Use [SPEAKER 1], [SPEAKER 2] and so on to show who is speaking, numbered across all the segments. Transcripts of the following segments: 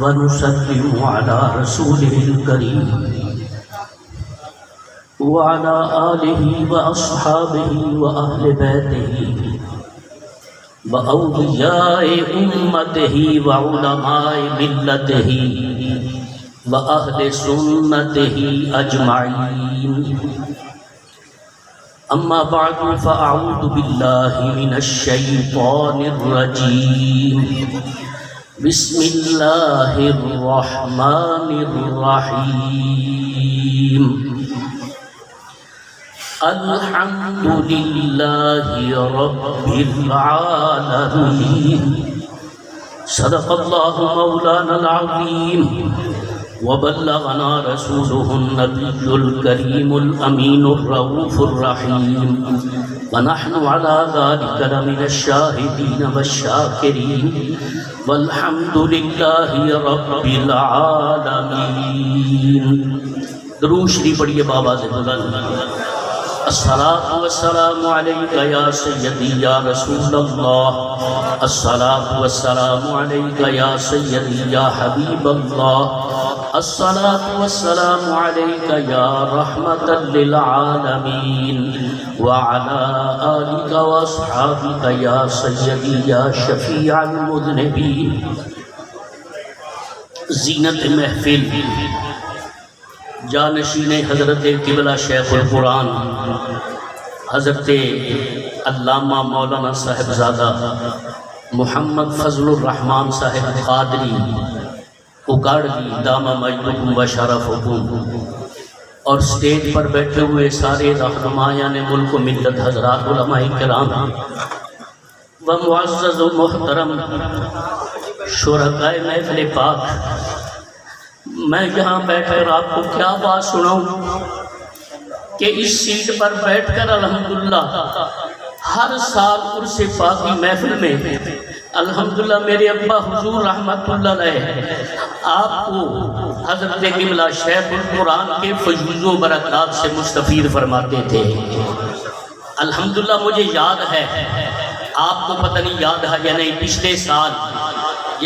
[SPEAKER 1] ونسلم على رسوله الكريم وعلى آله وأصحابه وأهل بيته وأولياء أمته وعلماء ملته وأهل سنته أجمعين. أما بعد فأعوذ بالله من الشيطان الرجيم. بسم الله الرحمن الرحيم. الحمد لله رب العالمين. صدق الله مولانا العظيم وبلغنا رسوله النبي الكريم الأمين الرؤوف الرحيم. ونحن على ذلك لمن الشاهدين والشاكرين والحمد لله رب العالمين. درود شریف پڑھیے بابا سے بلند. الصلاة والسلام عليك يا سيدي يا رسول الله. الصلاة والسلام عليك يا سيدي يا حبيب الله. الصلاة والسلام عليك يا رحمة للعالمين وعلى آلك وأصحابك يا سيدي يا شفيع المذنبين. زینت محفل جانشین حضرت قبلہ شیخ القرآن حضرت علامہ مولانا صاحبزادہ محمد فضل الرحمن صاحب قادری اکاڑوی دامہ مجدکم و شرفکم، اور سٹیج پر بیٹھے ہوئے سارے رہنمایان ملک و ملت حضرات علماء کرام و معزز و محترم شرکائے محفل پاک، میں یہاں بیٹھ کر آپ کو کیا بات سناؤں کہ اس سیٹ پر بیٹھ کر الحمدللہ ہر سال عرس پاکی محفل میں الحمدللہ میرے ابا حضور رحمت اللہ علیہ آپ کو حضرت قبلہ شیخ القرآن کے فیوض و برکات سے مستفید فرماتے تھے. الحمدللہ مجھے یاد ہے، آپ کو پتہ نہیں یاد ہے یا نہیں، پچھلے سال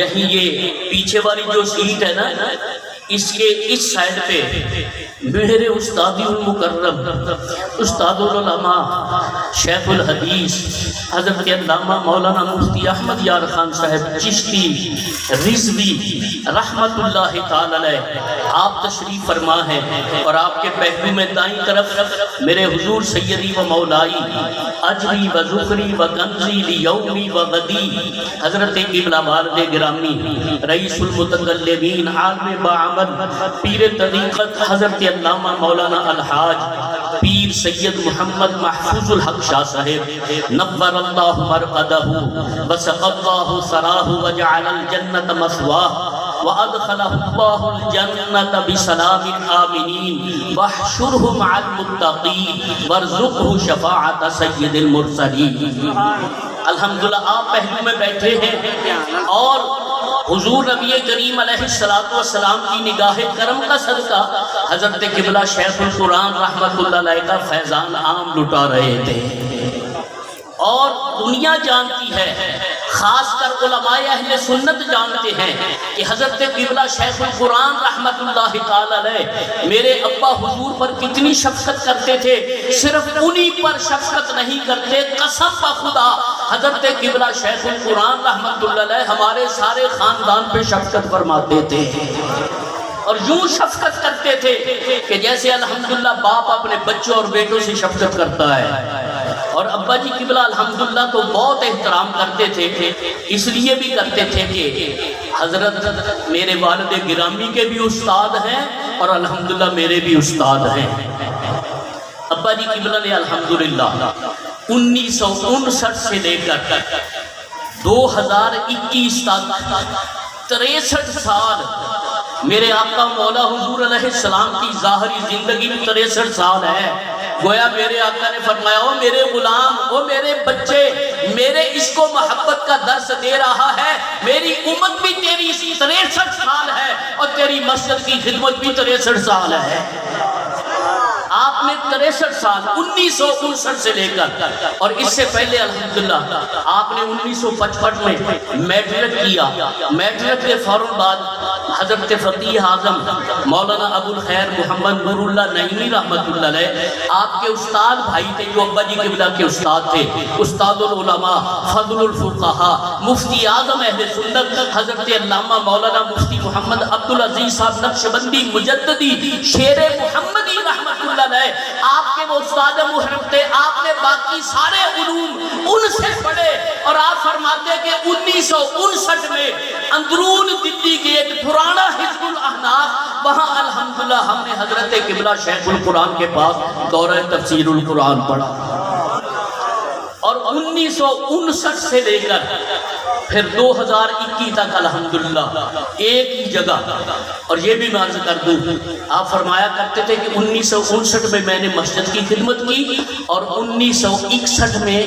[SPEAKER 1] یہی یہ پیچھے والی جو سیٹ ہے نا، اس کے اس سائیڈ پہ میرے استادی المکرم استاد العلماء شیخ الحدیث حضرت علامہ مولانا مفتی احمد یار خان صاحب چشتی رضوی رحمت اللہ تعالی علیہ آپ تشریف فرما ہیں، اور آپ کے پہلو میں دائیں طرف میرے حضور سیدی و مولائی اجری و ذخری و کنزی لیومی و غدی حضرت قبلہ والد گرامی رئیس المتکلمین عالم باعمل پیر طریقت حضرت علامہ مولانا الحاج پیر سید محمد محفوظ الحق شاہ صاحب نور اللہ مرقدہ وسق اللہ ثراہ وجعل الجنت مثواہ وادخلہ اللہ الجنت بسلام آمنین واحشرہ مع المتقین وارزقہ شفاعت سید المرسلین. الحمدللہ آپ پہلو میں بیٹھے ہیں اور حضور نبی کریم علیہ السلام کی نگاہ کرم کا صدقہ حضرت قبلہ شیخ القرآن رحمت اللہ علیہ کا فیضان عام لٹا رہے تھے. اور دنیا جانتی ہے، خاص کر علماء اہل سنت جانتے ہیں کہ حضرت قبلہ شیخ القرآن رحمت اللہ تعالی علیہ میرے ابا حضور پر کتنی شفقت کرتے تھے. صرف انہی پر شفقت نہیں کرتے، قسم بخدا حضرت قبلہ شیخ القرآن رحمت اللہ علیہ ہمارے سارے خاندان پہ شفقت فرماتے تھے، اور یوں شفقت کرتے تھے کہ جیسے الحمدللہ باپ اپنے بچوں اور بیٹوں سے شفقت کرتا ہے. اور ابا جی قبلہ الحمدللہ کو بہت احترام کرتے تھے، اس لیے بھی کرتے تھے کہ حضرت میرے والد گرامی کے بھی استاد ہیں اور الحمدللہ میرے بھی استاد ہیں. ابا جی قبلہ نے الحمدللہ 1959 سے لے کر 2021 تک 63 سال میرے آقا مولا حضور علیہ السلام کی ظاہری زندگی میں 63 سال ہے. گویا میرے آقا نے فرمایا او میرے غلام، او میرے بچے، میرے عشق و محبت کا درس دے رہا ہے. میری امت بھی تیری 63 سال ہے اور تیری مسجد کی خدمت بھی 63 سال ہے. آپ نے 63 سال 1959 سے لے کر اور اس سے پہلے الحمدللہ آپ نے 1955 میں میٹرک کیا. میٹرک کے فوراً بعد حضرت فقیہ اعظم مولانا ابو الخیر محمد نور اللہ نعیمی رحمۃ اللہ علیہ آپ کے استاد بھائی تھے جو ابا جی قبلہ کے استاد تھے, استاد العلماء فضل الفقہاء مفتی اعظم اہل سنت حضرت علامہ مولانا مفتی محمد عبدالعزیز صاحب نقشبندی مجددی شیر محمدی رحمۃ اللہ علیہ آپ کے وہ استاد محرم تھے. آپ نے باقی سارے علوم ان سے پڑھے اور آپ فرماتے کہ 1959 میں اندرون دلی کے ایک پرانا حزب الاحناف وہاں الحمدللہ ہم نے حضرت قبلہ شیخ القرآن کے پاس دورہ تفسیر القرآن پڑھا. اور 1959 سے لے کر پھر 2021 تک الحمدللہ ایک ہی جگہ. اور یہ بھی میں عرض کر دوں, آپ فرمایا کرتے تھے کہ 1959 میں نے مسجد کی خدمت کی اور 1961 میں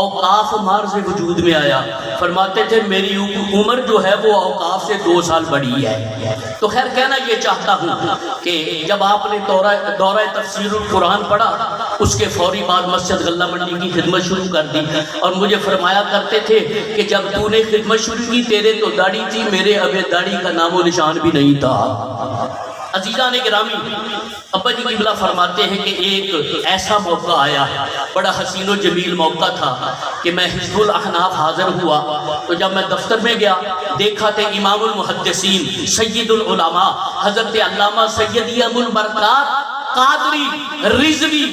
[SPEAKER 1] اوقاف مارز وجود میں آیا. فرماتے تھے میری عمر جو ہے وہ اوقاف سے 2 سال بڑی ہے. تو خیر کہنا یہ چاہتا ہوں کہ جب آپ نے دورہ تفسیر القرآن پڑھا اس کے فوری بعد مسجد غلہ منڈی کی خدمت شروع کر دی اور مجھے فرمایا کرتے تھے کہ جب تو نے خدمت شروع کی تیرے تو داڑھی تھی, میرے اب داڑھی کا نام و نشان بھی نہیں تھا. عزیزان گرامی, ابا جی قبلہ فرماتے ہیں کہ ایک ایسا موقع آیا, بڑا حسین و جمیل موقع تھا کہ میں حزب الاحناف حاضر ہوا. تو جب میں دفتر میں گیا دیکھا تھے امام المحدثین سید العلماء حضرت علامہ سید ابو البرکات قادری رضوی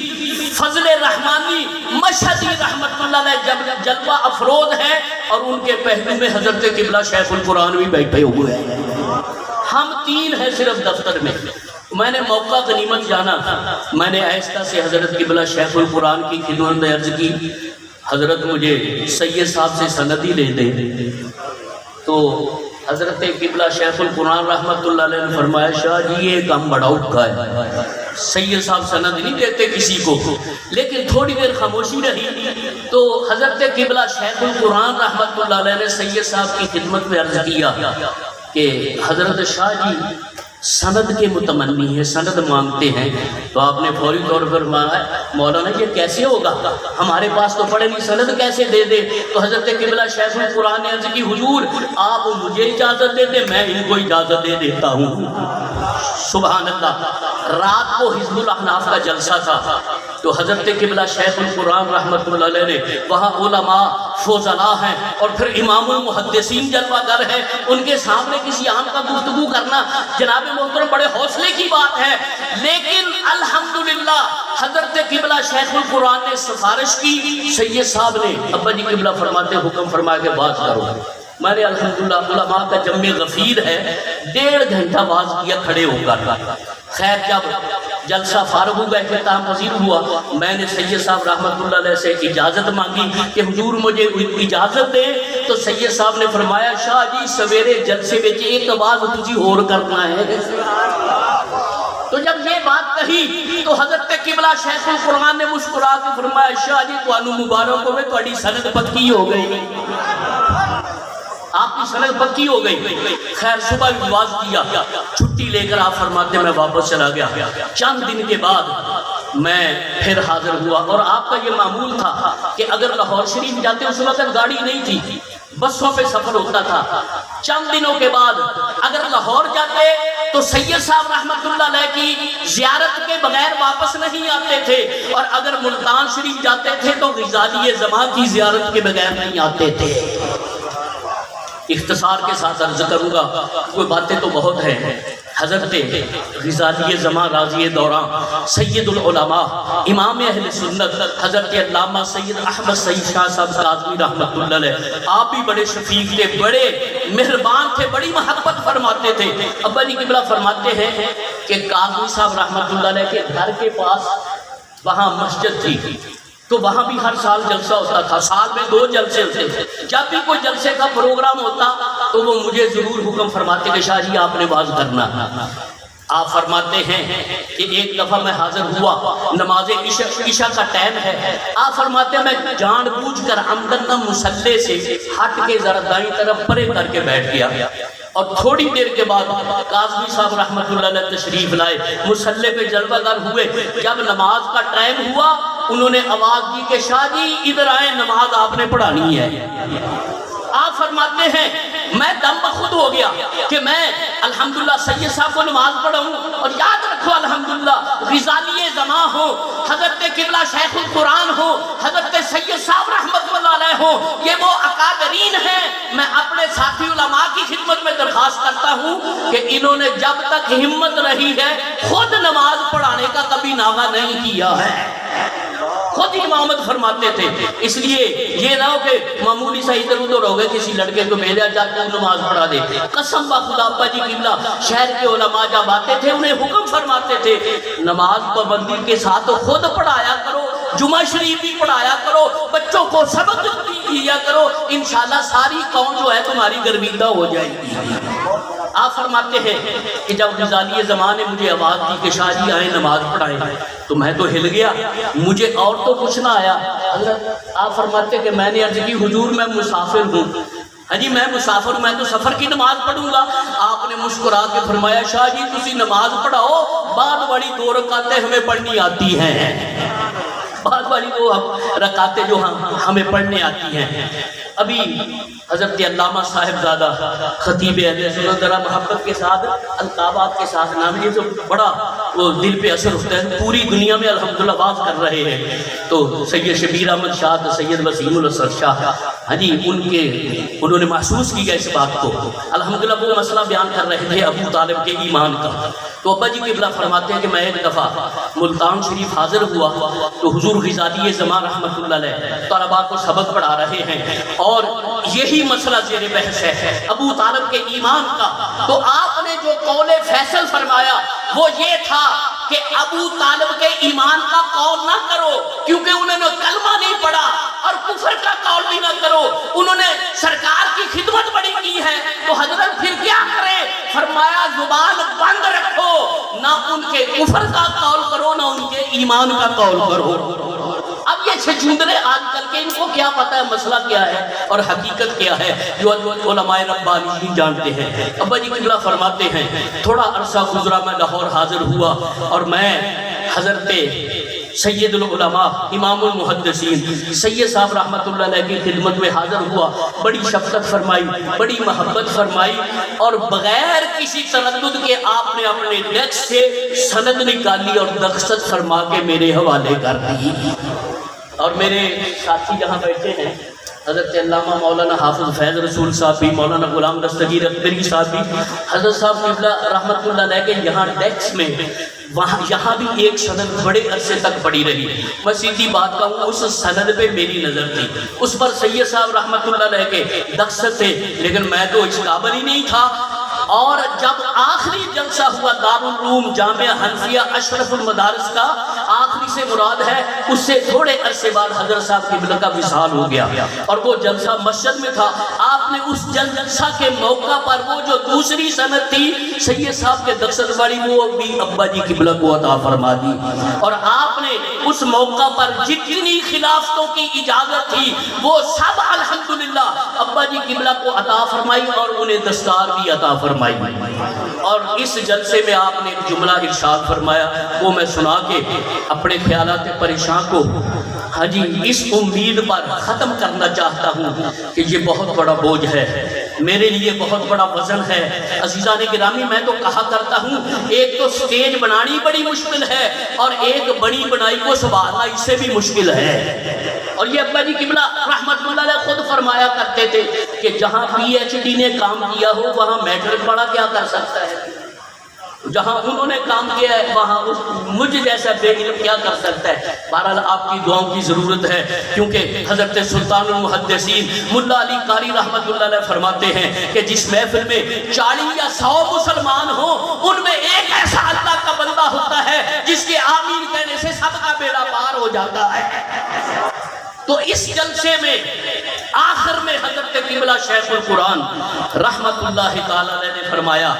[SPEAKER 1] فضل رحمانی مشہدی رحمت اللہ علیہ جب جلوہ افروز ہے اور ان کے پہلو میں حضرت قبلہ شیخ القرآن بھی بیٹھے ہوئے ہیں. ہم 3 ہیں صرف دفتر میں. میں نے موقع غنیمت جانا, میں نے آہستہ سے حضرت قبلہ شیخ القرآن کی خدمت میں عرض کی حضرت مجھے سید صاحب سے سند ہی لے دیں. تو حضرت قبلہ شیخ القرآن رحمت اللہ علیہ نے فرمایا شاہ جی یہ کام بڑا اٹھا ہے, سید صاحب سند نہیں دیتے کسی کو. لیکن تھوڑی دیر خاموشی رہی تو حضرت قبلہ شیخ القرآن رحمت اللہ علیہ نے سید صاحب کی خدمت میں عرض کیا کہ حضرت شاہ جی سند کے متمنی ہیں, سند مانگتے ہیں. تو آپ نے فوری طور پر فرمایا مولانا یہ کیسے ہوگا, ہمارے پاس تو پڑے نہیں, سند کیسے دے دے. تو حضرت قبلہ شیخ القرآن نے عرض کی حضور آپ مجھے اجازت دے دیں, میں ان کو اجازت دے دیتا ہوں. سبحان اللہ. رات کو حزب الاحناف کا جلسہ تھا تو حضرت قبلہ شیخ القرآن رحمت اللہ علیہ نے وہاں علماء فضلاء ہیں اور پھر امام المحدثین جلوہ گر ہے, ان کے سامنے کسی عام کا گفتگو کرنا جناب محترم بڑے حوصلے کی بات ہے. لیکن الحمدللہ حضرت قبلہ شیخ القرآن نے سفارش کی, سید صاحب نے ابا جی قبلہ فرماتے حکم فرمایا کہ بات کرو. میں نے الحمدللہ علماء کا جمع غفیر ہے 1.5 گھنٹہ باز کیا کھڑے ہو کر. خیر جب جلسہ فارغ ہو گیا اختتام پذیر ہوا, میں نے سید صاحب رحمت اللہ علیہ سے اجازت مانگی کہ حضور مجھے اجازت دیں. تو سید صاحب نے فرمایا شاہ جی سویرے جلسے میں ایک آواز تجھی اور کرنا ہے. تو جب یہ بات کہی تو حضرت قبلہ شیخ القرآن نے مسکرا کے فرمایا شاہ جی تو مبارک ہوئے تہاڈی سند پکی ہو گئی, آپ کی سند پکی ہو گئی. خیر صبح بھی واز کیا, چھٹی لے کر آپ فرماتے میں واپس چلا گیا. چند دن کے بعد میں پھر حاضر ہوا اور آپ کا یہ معمول تھا کہ اگر لاہور شریف جاتے اس وقت گاڑی نہیں تھی, بسوں پہ سفر ہوتا تھا. چند دنوں کے بعد اگر لاہور جاتے تو سید صاحب رحمت اللہ علیہ کی زیارت کے بغیر واپس نہیں آتے تھے, اور اگر ملتان شریف جاتے تھے تو غزالی زمان کی زیارت کے بغیر نہیں آتے تھے. اختصار کے ساتھ عرض کروں گا, کوئی باتیں تو بہت ہیں. حضرت غزالی زمان راضی دوران سید العلماء امام اہل سنت حضرت علامہ سید احمد سعید شاہ صاحب قاضی رحمت اللہ علیہ, آپ بھی بڑے شفیق تھے, بڑے مہربان تھے, بڑی محبت فرماتے تھے. ابا جی قبلہ فرماتے ہیں کہ قاضی صاحب رحمت اللہ علیہ کے گھر کے پاس وہاں مسجد تھی, تو وہاں بھی ہر سال جلسہ ہوتا تھا, سال میں 2 جلسے ہوتے تھے. جب بھی کوئی جلسے کا پروگرام ہوتا تو وہ مجھے ضرور حکم فرماتے کہ شاہ جی آپ نے واز کرنا. آپ فرماتے ہیں کہ ایک دفعہ میں حاضر ہوا, نماز عشاء کا ٹائم ہے. آپ فرماتے ہیں میں جان بوجھ کر عمدن مصلی سے ہٹ کے ذرا دائیں طرف پرے کر کے بیٹھ گیا. اور تھوڑی دیر کے بعد قاضی صاحب رحمۃ اللہ علیہ تشریف لائے، مصلی پہ جلوہ گر ہوئے۔ جب نماز کا ٹائم ہوا انہوں نے آواز دی کہ شاہ جی ادھر آئے، نماز آپ نے پڑھانی ہے۔ آپ فرماتے ہیں میں دم بخود ہو گیا کہ میں الحمدللہ سید صاحب کو نماز پڑھاؤں، اور یاد رکھو الحمدللہ غزالی زماں ہو، حضرت قبلہ شیخ القرآن ہو، حضرت سید صاحب رحمت اللہ علیہ ہو، یہ وہ اکابرین ہیں۔ میں اپنے ساتھی علماء کی خدمت میں درخواست کرتا ہوں کہ انہوں نے جب تک ہمت رہی ہے خود نماز پڑھانے کا کبھی ناغہ نہیں کیا ہے، خود امامت فرماتے تھے۔ اس لیے یہ نہ ہو کہ معمولی سا ادھر ادھر ہو گئے، کسی لڑکے کو بھیجا جا کے نماز پڑھا دے۔ قسم بخدا ابا جی قبلہ شہر کے علماء جب آتے تھے انہیں حکم فرماتے تھے نماز پابندی کے ساتھ خود پڑھایا کرو، جمعہ شریف بھی پڑھایا کرو، بچوں کو سبق دیا کرو، انشاءاللہ ساری قوم جو ہے تمہاری گرویدہ ہو جائے گی۔ آپ فرماتے ہیں کہ جب غزالی زمان نے مجھے آواز دی کہ شاہ جی آئیں نماز پڑھائیں تو میں تو ہل گیا، مجھے اور تو کچھ نہ آیا۔ حضرت آپ فرماتے کہ میں نے عرض کی حضور میں مسافر ہوں، ہاں جی میں مسافر ہوں، میں تو سفر کی نماز پڑھوں گا۔ آپ نے مسکرا کے فرمایا شاہ جی تسی نماز پڑھاؤ، بعد والی 2 رکعتیں ہمیں پڑھنی آتی ہیں، بعد والی 2 رکعتیں جو ہمیں پڑھنے آتی ہیں۔ ابھی حضرت علامہ صاحبزادہ خطیب اہل سنت ذرا محبت کے ساتھ القابات کے ساتھ نام، یہ تو بڑا وہ دل پہ اثر ہوتا ہے، پوری دنیا میں الحمدللہ باز کر رہے ہیں۔ تو سید شبیر احمد شاہ، سید وسیم الاسد شاہ، ہاں جی انہوں نے محسوس کیا اس بات کو، الحمدللہ وہ مسئلہ بیان کر رہے تھے ابو طالب کے ایمان کا۔ تو ابا جی قبلہ فرماتے ہیں کہ میں ایک دفعہ ملتان شریف حاضر ہوا تو حضور غزالی زمان رحمۃ اللہ علیہ طلباء کو سبق پڑھا رہے ہیں، اور یہی مسئلہ زیر بحث ہے ابو طالب کے ایمان کا۔ تو آپ نے جو قول فیصل فرمایا وہ یہ تھا کہ ابو طالب کے ایمان کا قول نہ کرو، کیونکہ انہوں نے کلمہ نہیں پڑھا، اور کفر کا قول بھی نہ کرو، انہوں نے سرکار کی خدمت بڑی کی ہے، تو حضرت پھر کیا کرے؟ فرمایا زبان بند رکھو، نہ ان کے کفر کا قول کرو نہ ان کے ایمان کا قول کرو۔ اب یہ چھچوندرے آج کل کے ان کو کیا پتہ ہے مسئلہ کیا ہے اور حقیقت کیا ہے، جو علماء ربانی جانتے ہیں۔ ابا جی قبلہ فرماتے ہیں تھوڑا عرصہ گزرا میں لاہور حاضر ہوا، اور میں حضرت سید العلماء امام المحدثین سید صاحب رحمۃ اللہ علیہ کی خدمت میں حاضر ہوا، بڑی شفقت فرمائی، بڑی محبت فرمائی، اور بغیر کسی تردد کے آپ نے اپنے ڈیسک سے سند نکالی اور دستخط فرما کے میرے حوالے کر دی۔ اور میرے ساتھی جہاں بیٹھے ہیں حضرت علامہ مولانا حافظ فیض رسول صاحب بھی، مولانا غلام دستگیر اکبری صاحب بھی، حضرت صاحب قبلہ رحمۃ اللہ علیہ کے یہاں ڈیسک میں یہاں بھی ایک سند بڑے عرصے تک پڑی رہی۔ میں سیدھی بات کہوں اس سند پہ میری نظر تھی، اس پر سید صاحب رحمۃ اللہ علیہ کے دستخط تھے، لیکن میں تو اس قابل ہی نہیں تھا۔ اور جب آخری جلسہ ہوا دارالعلوم جامعہ حنفیہ اشرف المدارس کا، آخری سے مراد ہے اس سے تھوڑے عرصے بعد حضرت صاحب قبلہ کا وصال ہو گیا، اور وہ جلسہ مسجد میں تھا۔ آپ نے اس جلسہ کے موقع پر وہ جو دوسری سند تھی سید صاحب کے دستخط والی، وہ بھی ابا جی قبلہ کو عطا فرما دی، اور آپ نے اس موقع پر جتنی خلافتوں کی اجازت تھی وہ سب الحمدللہ ابا جی قبلہ کو عطا فرمائی، اور انہیں دستار بھی عطا فرمائی۔ اور اس جلسے میں آپ نے ایک جملہ ارشاد فرمایا، وہ میں سنا کے اپنے خیالات پریشان کو ہاں جی اس امید پر ختم کرنا چاہتا ہوں کہ یہ بہت بڑا بوجھ ہے میرے لیے، بہت بڑا وزن ہے۔ عزیزان گرامی میں تو کہا کرتا ہوں ایک تو سٹیج بنانی بڑی مشکل ہے، اور ایک بڑی بنائی کو سنبھالنا اس سے بھی مشکل ہے۔ اور یہ ابا جی قبلہ رحمت اللہ علیہ خود فرمایا کرتے تھے کہ جہاں پی ایچ ڈی نے کام کیا ہو وہاں میٹرک پڑھا کیا کر سکتا ہے، جہاں انہوں نے کام کیا ہے وہاں مجھ جیسا بے علم کیا کر سکتا ہے۔ بہرحال آپ کی دعاؤں کی ضرورت ہے، کیونکہ حضرت سلطان المحدثین ملا علی قاری رحمت اللہ علیہ فرماتے ہیں کہ جس محفل میں 40 یا 100 مسلمان ہوں ان میں ایک ایسا اللہ کا بندہ ہوتا ہے جس کے آمین کہنے سے سب کا بیڑا پار ہو جاتا ہے۔ تو اس جلسے میں آخر میں حضرت قبلہ شیخ القرآن رحمت اللہ تعالی علیہ نے فرمایا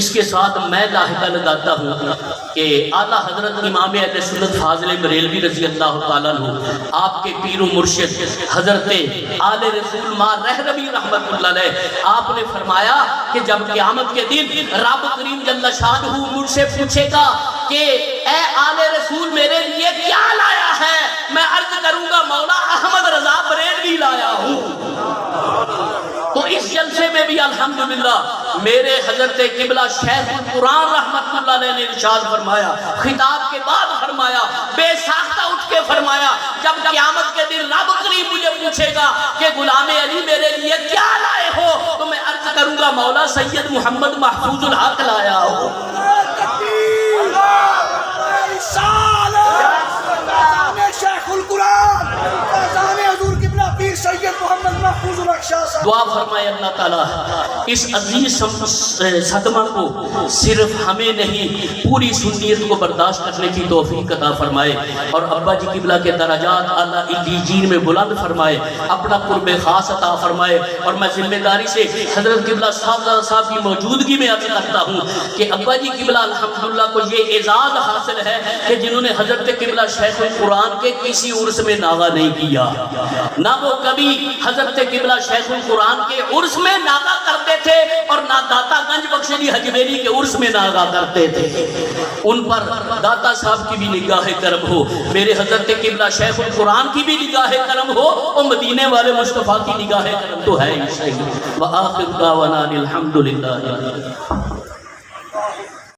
[SPEAKER 1] اس کے ساتھ میں لاحقہ لگاتا ہوں کہ اعلیٰ حضرت امام اہل سنت فاضل بریلوی رضی اللہ تعالیٰ عنہ آپ کے پیر و مرشد حضرت آل رسول ماں رہروی رحمت اللہ علیہ آپ نے فرمایا کہ جب قیامت کے دن رب کریم جل شانہ مجھ سے پوچھے گا کہ اے آل رسول میرے لیے کیا لایا ہے، میں عرض کروں گا مولا احمد رضا بریلوی لایا ہوں۔ تو اس جلسے میں بھی الحمدللہ میرے حضرت قبلہ شیخ القرآن رحمت اللہ علیہ نے ارشاد فرمایا، خطاب کے بعد فرمایا، بے ساختہ اٹھ کے فرمایا، جب قیامت کے دن رب کریم مجھے پوچھے گا کہ غلام علی میرے لیے کیا لائے ہو، تو میں عرض کروں گا مولا سید محمد محفوظ الحق لایا ہو۔
[SPEAKER 2] شیخ القرآن حضور قبلہ پیر سید محمد محفوظ الحق شاہ صاحب
[SPEAKER 1] دعا فرمائے اللہ تعالیٰ اس عزیز صدمہ کو صرف ہمیں نہیں پوری سنیت کو برداشت کرنے کی توفیق عطا فرمائے، اور ابا جی قبلہ کے درجات اعلیٰ علیین میں بلند فرمائے، اپنا قرب خاص عطا فرمائے۔ اور میں ذمہ داری سے حضرت قبلہ صاحب کی موجودگی میں عرض کرتا ہوں کہ ابا جی قبلہ الحمدللہ کو یہ اعزاز حاصل ہے کہ جنہوں نے حضرت قبلہ شیخ القرآن کے کسی عرس میں ناغہ نہیں کیا، نہ وہ کبھی حضرت قبلہ شیخ القرآن کے عرس میں ناغہ کرتے تھے اور نہ داتا گنج بخش علی حجویری کے عرس میں ناغہ کرتے تھے۔ ان پر داتا صاحب کی بھی نگاہ کرم ہو، میرے حضرت قبلہ شیخ القرآن کی بھی نگاہ کرم ہو، اور مدینے والے مصطفیٰ کی نگاہ کرم تو ہے ہی صحیح۔ وآخر دعوانا الحمدللہ۔